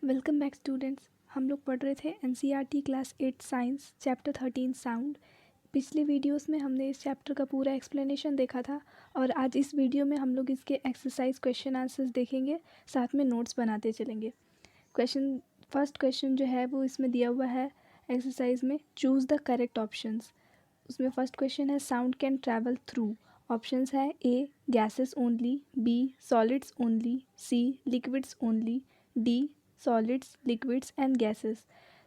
Welcome back students. हम लोग पढ़ रहे थे NCERT class 8 science chapter 13 sound. पिछले वीडियोस में हमने इस चैप्टर का पूरा एक्सप्लेनेशन देखा था और आज इस वीडियो में हम लोग इसके एक्सरसाइज क्वेश्चन आंसर्स देखेंगे, साथ में नोट्स बनाते चलेंगे। फर्स्ट क्वेश्चन जो है वो इसमें दिया हुआ है एक्सरसाइज में, चूज़ द करेक्ट ऑप्शंस। उसमें फर्स्ट क्वेश्चन है sound can travel through. Options है A gases only, B solids only, C liquids only, D solids liquids and gases.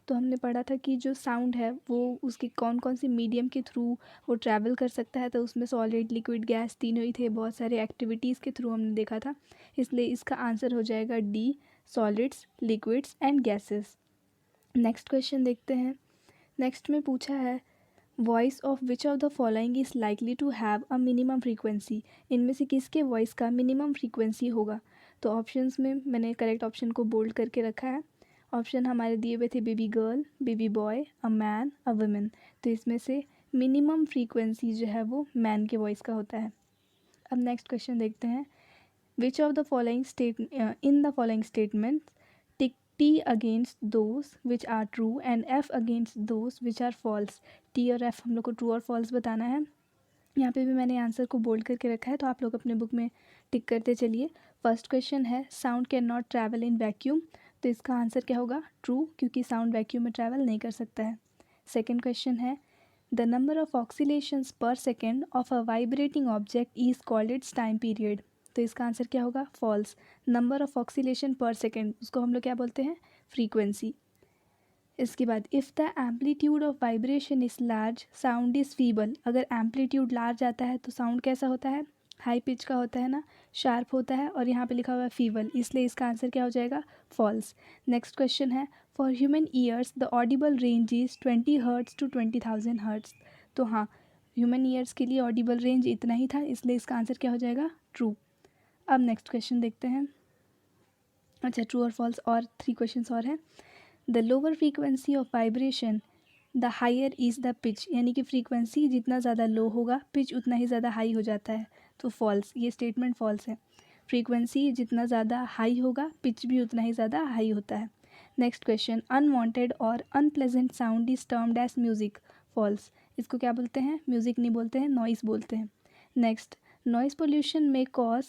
तो हमने पढ़ा था कि जो साउंड है वो उसकी कौन कौन सी मीडियम के थ्रू वो ट्रैवल कर सकता है, तो उसमें सॉलिड लिक्विड गैस तीनों ही थे। बहुत सारे एक्टिविटीज़ के थ्रू हमने देखा था, इसलिए इसका आंसर हो जाएगा D solids liquids and gases. Next question देखते हैं। नेक्स्ट में पूछा है voice of which of the following is likely to have a minimum frequency. इनमें से किसके वॉइस का मिनिमम फ्रीक्वेंसी होगा। तो ऑप्शंस में मैंने करेक्ट ऑप्शन को बोल्ड करके रखा है। ऑप्शन हमारे दिए हुए थे baby girl, baby boy, a man, a women. तो इसमें से मिनिमम फ्रीक्वेंसी जो है वो मैन के वॉइस का होता है। अब नेक्स्ट क्वेश्चन देखते हैं। Which of the following in the following statement tick T against those which are true and F against those which are false. T और एफ हम लोग को ट्रू और फॉल्स बताना है। यहाँ पे भी मैंने आंसर को बोल्ड करके रखा है, तो आप लोग अपने बुक में टिक करते चलिए। फर्स्ट क्वेश्चन है sound can not travel in vacuum. तो इसका आंसर क्या होगा, ट्रू, क्योंकि साउंड वैक्यूम में ट्रैवल नहीं कर सकता है। सेकेंड क्वेश्चन है द नंबर ऑफ ऑक्सीलेशंस पर second of a vibrating object is called its time period. तो इसका आंसर क्या होगा, फॉल्स। नंबर ऑफ ऑक्सीलेशन पर सेकेंड, उसको हम लोग क्या बोलते हैं, फ्रीक्वेंसी। इसके बाद if the amplitude of vibration is large sound is feeble. अगर एम्पलीट्यूड लार्ज आता है तो साउंड कैसा होता है, हाई पिच का होता है ना, शार्प होता है, और यहाँ पे लिखा हुआ है फीबल, इसलिए इसका आंसर क्या हो जाएगा, फॉल्स। नेक्स्ट क्वेश्चन है for human ears the audible range is 20 hertz to 20,000 hertz. तो हाँ, ह्यूमन ईयर्स के लिए ऑडिबल रेंज इतना ही था, इसलिए इसका आंसर क्या हो जाएगा, ट्रू। अब नेक्स्ट क्वेश्चन देखते हैं। अच्छा, ट्रू और फॉल्स और 3 क्वेश्चन और हैं। The lower frequency of vibration the higher is the pitch. यानी कि फ्रीक्वेंसी जितना ज़्यादा लो होगा पिच उतना ही ज़्यादा हाई हो जाता है। तो फॉल्स, ये स्टेटमेंट फॉल्स है। फ्रीक्वेंसी जितना ज़्यादा हाई होगा पिच भी उतना ही ज़्यादा हाई होता है। नेक्स्ट क्वेश्चन अनवांटेड और unpleasant sound is termed as music. False, इसको क्या बोलते हैं, म्यूज़िक नहीं बोलते हैं, नॉइस बोलते हैं। नेक्स्ट नॉइस पोल्यूशन में कॉज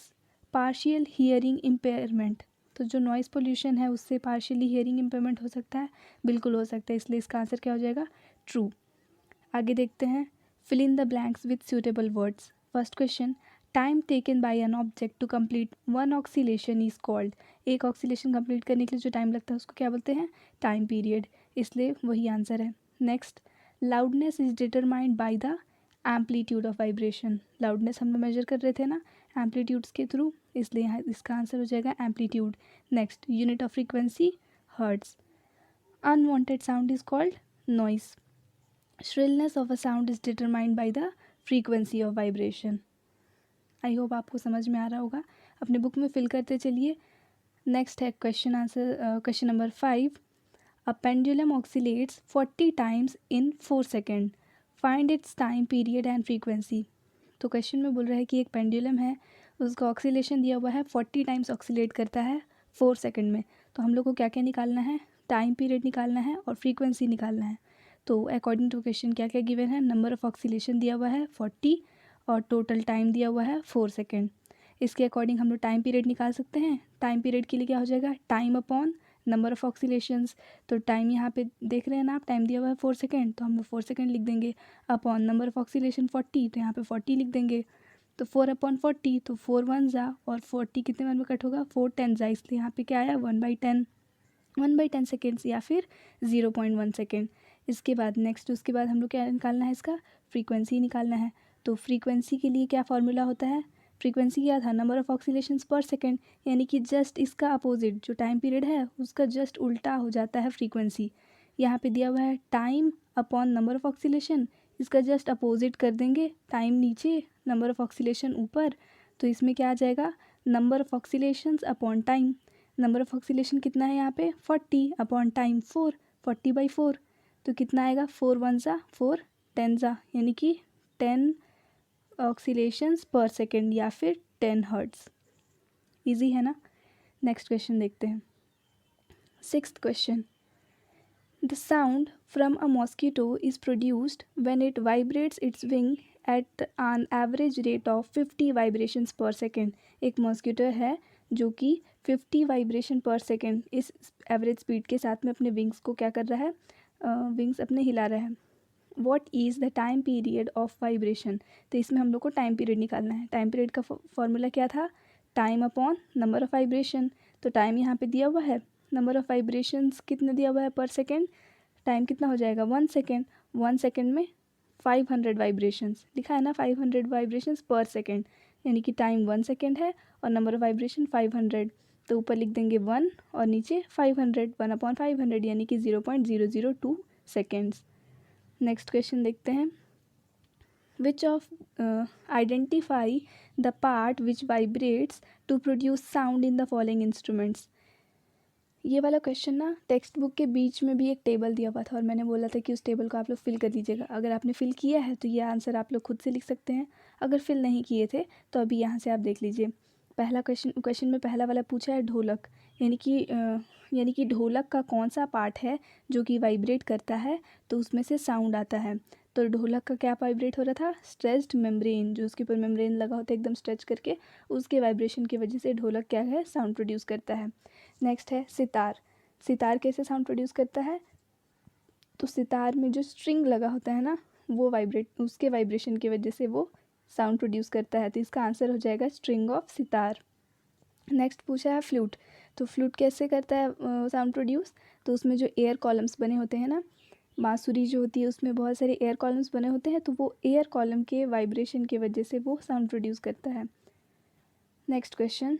पार्शियल हियरिंग इम्पेयरमेंट। तो जो नॉइज़ पोल्यूशन है उससे पार्शियली हियरिंग इम्पेयरमेंट हो सकता है, बिल्कुल हो सकता है, इसलिए इसका आंसर क्या हो जाएगा, ट्रू। आगे देखते हैं fill in the blanks with suitable words. First question time taken by an object to complete one oscillation is called. एक ऑक्सीलेशन कंप्लीट करने के लिए जो टाइम लगता है उसको क्या बोलते हैं, टाइम पीरियड, इसलिए वही आंसर है। Next loudness is determined by the amplitude of vibration. Loudness हम लोग मेजर कर रहे थे ना एम्पलीट्यूड्स के थ्रू, इसलिए यहाँ इसका आंसर हो जाएगा amplitude. Next unit of frequency hertz. Unwanted sound is called noise. Shrillness of a sound is determined by the frequency of vibration. I hope आपको समझ में आ रहा होगा, अपने बुक में फिल करते चलिए। नेक्स्ट है question answer, question number 5। A pendulum oxalates 40 times in 4 second, find its time period and frequency. तो क्वेश्चन में बोल रहा है कि एक पेंडुलम है, उसका ऑक्सीलेशन दिया हुआ है 40 टाइम्स ऑक्सीलेट करता है 4 सेकंड में। तो हम लोग को क्या क्या निकालना है, टाइम पीरियड निकालना है और फ्रीक्वेंसी निकालना है। तो अकॉर्डिंग टू क्वेश्चन क्या क्या गिवन है, नंबर ऑफ ऑक्सीलेशन दिया हुआ है 40 और टोटल टाइम दिया हुआ है 4 सेकेंड। इसके अकॉर्डिंग हम लोग टाइम पीरियड निकाल सकते हैं। टाइम पीरियड के लिए क्या हो जाएगा, टाइम अपॉन नंबर ऑफ ऑक्सीलेशंस। तो टाइम यहाँ पे देख रहे हैं ना आप, टाइम दिया हुआ है 4 सेकेंड, तो हम लोग 4 सेकेंड लिख देंगे, अपॉन नंबर ऑफ ऑक्सीलेशन 40, तो यहाँ पे 40 लिख देंगे। तो 4/40, तो 4 1 जा, और 40 कितने वन में कट होगा, 4 10 जा, इसलिए यहाँ पे क्या आया 1/10, 1/10 सेकेंड्स या फिर 0.1 सेकेंड। इसके बाद नेक्स्ट, उसके बाद हम लोग क्या निकालना है, इसका फ्रीक्वेंसी निकालना है। तो फ्रीक्वेंसी के लिए क्या फार्मूला होता है, फ्रीक्वेंसी क्या था, नंबर ऑफ ऑक्सीलेशंस पर सेकेंड, यानी कि जस्ट इसका अपोजिट जो टाइम पीरियड है उसका जस्ट उल्टा हो जाता है फ्रीक्वेंसी। यहाँ पे दिया हुआ है time upon number of oscillation, इसका जस्ट अपोजिट कर देंगे, टाइम नीचे नंबर ऑफ ऑक्सीलेशन ऊपर, तो इसमें क्या आ जाएगा, number of oscillations upon time. Number of oscillation कितना है यहाँ पे 40 अपॉन टाइम 4, 40/4, तो कितना आएगा 4 1 जा 4 10 जा, यानी कि 10 ऑक्सीलेशंस पर सेकेंड या फिर 10 हर्ट्स। इजी है ना। नेक्स्ट क्वेश्चन देखते हैं। Sixth question. The sound from a mosquito is produced when it vibrates its wing at an average rate of 50 vibrations per second. एक मॉस्किटो है जो कि 50 वाइब्रेशन पर सेकेंड इस एवरेज स्पीड के साथ में अपने विंग्स को क्या कर रहा है, विंग्स अपने हिला रहा है. What is the time period of vibration. तो इसमें हम लोग को टाइम पीरियड निकालना है. टाइम पीरियड का फॉर्मूला क्या था, time upon number of vibration. तो टाइम यहाँ पे दिया हुआ है, नंबर ऑफ़ वाइब्रेशंस कितने दिया हुआ है पर सेकेंड, टाइम कितना हो जाएगा 1 सेकेंड. 1 सेकेंड में 500 वाइब्रेशंस लिखा है ना, 500 वाइब्रेशंस पर सेकेंड, यानी कि टाइम 1 सेकेंड है और नंबर ऑफ़ वाइब्रेशन 500. तो ऊपर लिख देंगे 1 और नीचे 500, 1/500 यानी कि 0.002 सेकेंड्स. नेक्स्ट क्वेश्चन देखते हैं. Which of identify the part which vibrates to produce sound in the following instruments. ये वाला क्वेश्चन ना टेक्स्ट बुक के बीच में भी एक टेबल दिया हुआ था और मैंने बोला था कि उस टेबल को आप लोग फिल कर दीजिएगा. अगर आपने फिल किया है तो ये आंसर आप लोग खुद से लिख सकते हैं. अगर फिल नहीं किए थे तो अभी यहाँ से आप देख लीजिए. पहला क्वेश्चन में पहला वाला पूछा है ढोलक, यानी कि ढोलक का कौन सा पार्ट है जो कि वाइब्रेट करता है तो उसमें से साउंड आता है. तो ढोलक का क्या वाइब्रेट हो रहा था, स्ट्रेच्ड मेम्ब्रेन, जो उसके ऊपर मेम्ब्रेन लगा होता है एकदम स्ट्रेच करके, उसके वाइब्रेशन की वजह से ढोलक क्या है, साउंड प्रोड्यूस करता है. नेक्स्ट है सितार. सितार कैसे साउंड प्रोड्यूस करता है, तो सितार में जो स्ट्रिंग लगा होता है ना वो उसके वाइब्रेशन की वजह से वो साउंड प्रोड्यूस करता है. तो इसका आंसर हो जाएगा स्ट्रिंग ऑफ सितार. नेक्स्ट पूछा है फ्लूट. तो फ्लूट कैसे करता है साउंड प्रोड्यूस, तो उसमें जो एयर कॉलम्स बने होते हैं ना, बांसुरी जो होती है उसमें बहुत सारे एयर कॉलम्स बने होते हैं, तो वो एयर कॉलम के वाइब्रेशन की वजह से वो साउंड प्रोड्यूस करता है. Next question.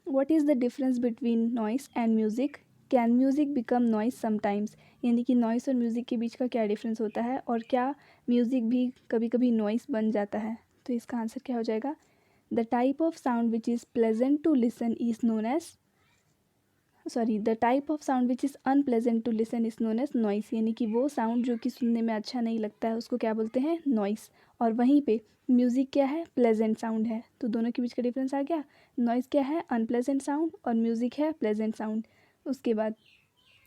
What is the difference between noise and music. Can music become noise sometimes. यानी कि नॉइस और म्यूज़िक के बीच का क्या डिफरेंस होता है और क्या म्यूज़िक भी कभी कभी नॉइस बन जाता है. तो इसका आंसर क्या हो जाएगा, the type of sound which is pleasant to listen is known as the type of sound which is unpleasant to listen is known as noise. यानी कि वो साउंड जो कि सुनने में अच्छा नहीं लगता है उसको क्या बोलते हैं, नॉइस. और वहीं पे म्यूज़िक क्या है, प्लेजेंट साउंड है. तो दोनों के बीच का डिफरेंस आ गया. नॉइस क्या है, अनप्लेजेंट साउंड, और म्यूज़िक है प्लेजेंट साउंड. उसके बाद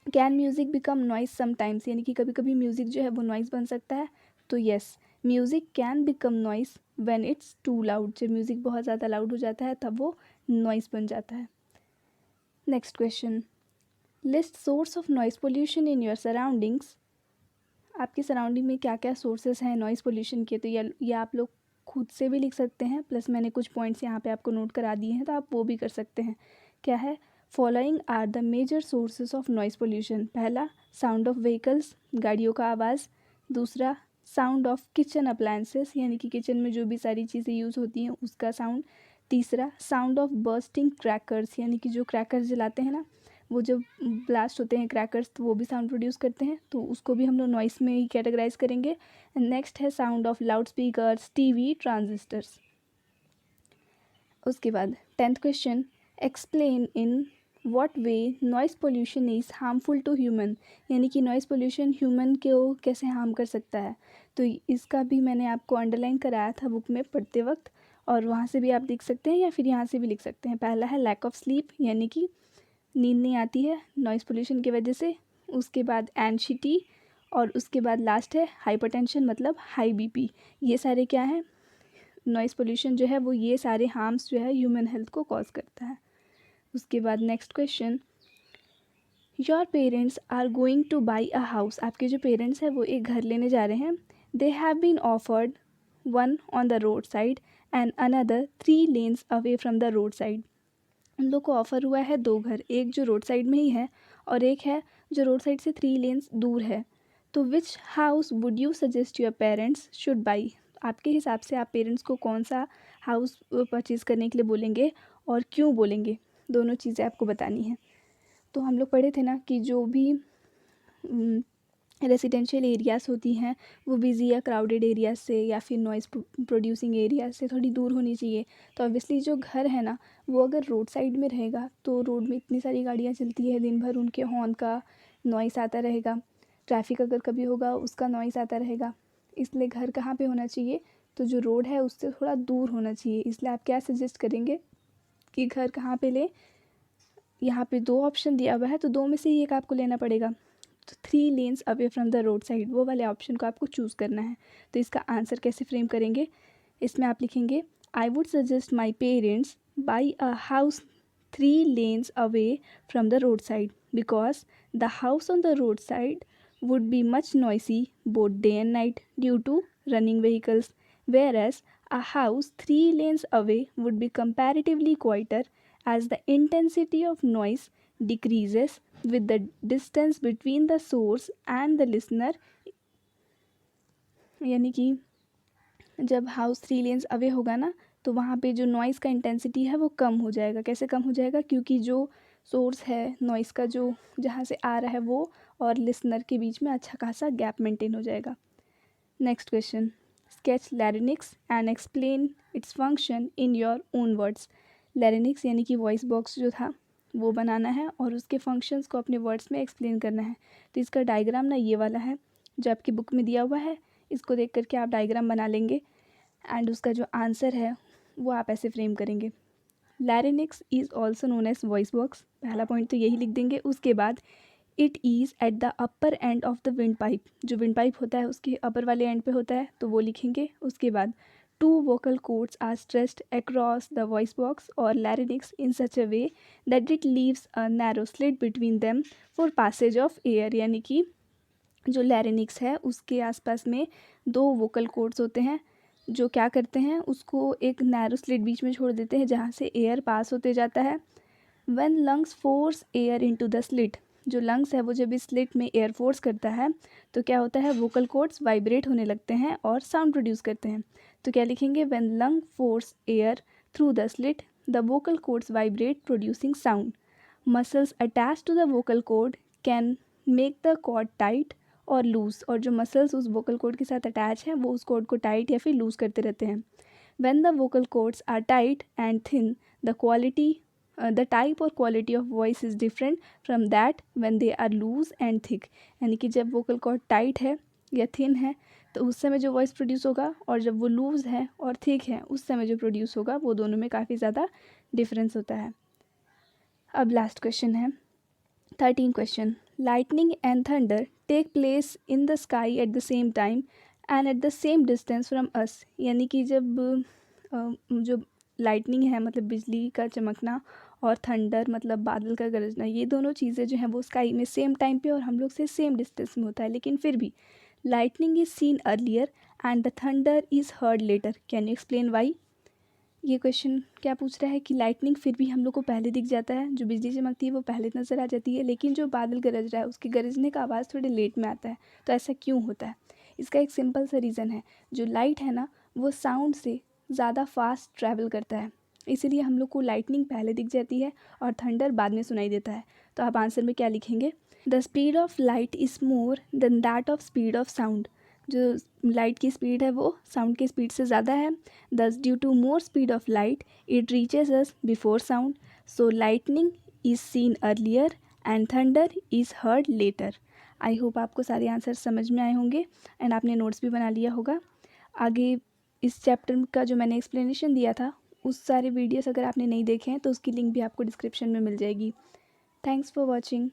can music become noise sometimes, यानी कि कभी कभी म्यूज़िक जो है वो नॉइस बन सकता है. तो yes, music can become noise when it's too loud. जब म्यूज़िक बहुत ज़्यादा लाउड हो जाता है तब वो नॉइस बन जाता है. Next question. List source of noise pollution in your surroundings. आपके सराउंडिंग में क्या क्या सोर्सेस हैं नॉइस पोल्यूशन के, तो ये आप लोग खुद से भी लिख सकते हैं, प्लस मैंने कुछ पॉइंट्स यहाँ पे आपको नोट करा दिए हैं तो आप वो भी कर सकते हैं. क्या है, following are the major sources of noise pollution. पहला, साउंड ऑफ व्हीकल्स, गाड़ियों का आवाज़. दूसरा, साउंड ऑफ किचन अप्लायंसेस, यानी कि किचन में जो भी सारी चीज़ें यूज़ होती हैं उसका साउंड. तीसरा, साउंड ऑफ बर्स्टिंग क्रैकर्स, यानी कि जो क्रैकर्स जलाते हैं ना, वो जब ब्लास्ट होते हैं क्रैकर्स तो वो भी साउंड प्रोड्यूस करते हैं, तो उसको भी हम लोग नॉइस में ही कैटेगराइज करेंगे. नेक्स्ट है sound of loud speakers, TV, transistors. उसके बाद 10th question. Explain in what way noise pollution is harmful to human. यानी कि नॉइस पोल्यूशन ह्यूमन को कैसे हार्म कर सकता है. तो इसका भी मैंने आपको अंडरलाइन कराया था बुक में पढ़ते वक्त, और वहाँ से भी आप लिख सकते हैं या फिर यहाँ से भी लिख सकते हैं. पहला है लैक ऑफ स्लीप, यानी कि नींद नहीं आती है नॉइस पोल्यूशन की वजह से. उसके बाद एंग्जाइटी, और उसके बाद लास्ट है हाइपरटेंशन, मतलब हाई बीपी. ये सारे क्या हैं, नॉइस पोल्यूशन जो है वो ये सारे हार्म्स जो है ह्यूमन हेल्थ को कॉज करता है. उसके बाद next question. Your parents are going to buy a house. आपके जो पेरेंट्स हैं वो एक घर लेने जा रहे हैं. They have been offered one on the road side and another 3 lanes away from the road side. उन लोग को ऑफ़र हुआ है 2 घर, एक जो रोड साइड में ही है और एक है जो रोड साइड से 3 lanes दूर है. तो विच house would you suggest your parents should by. आपके हिसाब से आप पेरेंट्स को कौन सा हाउस परचेज़ करने के लिए बोलेंगे और क्यों बोलेंगे, दोनों चीज़ें आपको बतानी है. तो हम लोग पढ़े थे ना कि जो भी रेसिडेंशियल एरियाज़ होती हैं वो बिज़ी या क्राउडेड एरियाज से या फिर नॉइज़ प्रोड्यूसिंग एरियाज से थोड़ी दूर होनी चाहिए. तो ऑब्वियसली जो घर है ना वो अगर रोड साइड में रहेगा तो रोड में इतनी सारी गाड़ियाँ चलती है दिन भर, उनके हॉर्न का नॉइस आता रहेगा. ट्रैफिक अगर कभी होगा उसका नॉइस आता रहेगा. इसलिए घर कहाँ पे होना चाहिए, तो जो रोड है उससे थोड़ा दूर होना चाहिए. इसलिए आप क्या सजेस्ट करेंगे कि घर कहाँ पे लें, यहाँ पे 2 ऑप्शन दिया हुआ है, तो 2 में से ही एक आपको लेना पड़ेगा। तो 3 lens away from the road side, वो वाले ऑप्शन को आपको चूज़ करना है। तो इसका आंसर कैसे फ्रेम करेंगे, इसमें आप लिखेंगे I would suggest my parents by a house 3 lanes away from the roadside because the house on the roadside would be much noisy both day and night due to running vehicles, whereas a house 3 lanes away would be comparatively quieter as the intensity of noise decreases with the distance between the source and the listener। यानी कि जब house 3 lens away होगा ना, तो वहाँ पे जो noise का इंटेंसिटी है वो कम हो जाएगा। कैसे कम हो जाएगा, क्योंकि जो सोर्स है नॉइज़ का, जो जहाँ से आ रहा है वो और लिसनर के बीच में अच्छा खासा गैप मेंटेन हो जाएगा। Next question, sketch larynx and explain its function in your own words. Larynx यानी कि वॉइस बॉक्स जो था वो बनाना है और उसके फंक्शंस को अपने वर्ड्स में एक्सप्लेन करना है। तो इसका डायग्राम ना ये वाला है जो आपकी बुक में दिया हुआ है, इसको देख करके आप डायग्राम बना लेंगे एंड उसका जो आंसर है वो आप ऐसे फ्रेम करेंगे। Larynx is also known as voice box, पहला पॉइंट तो यही लिख देंगे। उसके बाद it is at the upper end of the wind pipe, जो विंड पाइप होता है उसके अपर वाले एंड पे होता है, तो वो लिखेंगे। उसके बाद 2 vocal cords are stressed across the voice box और larynx in such a way that it leaves a narrow slit between them for passage of air. यानी कि जो लैरिंक्स है उसके आसपास में 2 वोकल कॉर्ड्स होते हैं जो क्या करते हैं, उसको एक नैरो स्लिट बीच में छोड़ देते हैं जहाँ से एयर पास होते जाता है। When lungs force air into the slit, जो लंग्स है वो जब इस स्लिट में एयर फोर्स करता है तो क्या होता है, वोकल कॉर्ड्स वाइब्रेट होने लगते हैं और साउंड प्रोड्यूस करते हैं। तो क्या लिखेंगे, when lung force air through the slit the vocal cords vibrate producing sound. Muscles attach to the vocal cord can make the cord tight और लूज़, और जो मसल्स उस वोकल कॉर्ड के साथ अटैच हैं वो उस कॉर्ड को टाइट या फिर लूज़ करते रहते हैं। When the vocal cords are tight and thin the type और quality of voice is different from that when they are loose and thick. यानी कि जब वोकल कॉर्ड टाइट है या थिन है तो उस समय जो वॉइस प्रोड्यूस होगा, और जब वो लूज़ है और थिक है उस समय जो प्रोड्यूस होगा, वो दोनों में काफ़ी ज़्यादा डिफरेंस होता है। अब लास्ट क्वेश्चन है 13 question, lightning and thunder take place in the sky at the same time and at the same distance from us. यानी कि जब जो लाइटनिंग है मतलब बिजली का चमकना, और थंडर मतलब बादल का गरजना, ये दोनों चीज़ें जो हैं वो स्काई में सेम टाइम पे और हम लोग से सेम डिस्टेंस में होता है, लेकिन फिर भी lightning is seen earlier and the thunder is heard later. Can you explain why. ये क्वेश्चन क्या पूछ रहा है कि लाइटनिंग फिर भी हम लोग को पहले दिख जाता है, जो बिजली चमकती है वो पहले नज़र आ जाती है, लेकिन जो बादल गरज रहा है उसके गरजने का आवाज़ थोड़े लेट में आता है। तो ऐसा क्यों होता है, इसका एक सिंपल सा रीज़न है, जो लाइट है ना वो साउंड से ज़्यादा फास्ट ट्रैवल करता है, इसीलिए हम लोग को लाइटनिंग पहले दिख जाती है और थंडर बाद में सुनाई देता है। तो आप आंसर में क्या लिखेंगे, the speed of light is more than that of speed of sound. जो लाइट की स्पीड है वो साउंड की स्पीड से ज़्यादा है, thus due to more speed of light it reaches us before sound, so lightning is seen earlier and thunder is heard later. I hope आपको सारे आंसर समझ में आए होंगे एंड आपने नोट्स भी बना लिया होगा। आगे इस चैप्टर का जो मैंने एक्सप्लेनेशन दिया था उस सारे वीडियोस अगर आपने नहीं देखे हैं तो उसकी लिंक भी आपको डिस्क्रिप्शन में मिल जाएगी। Thanks for watching.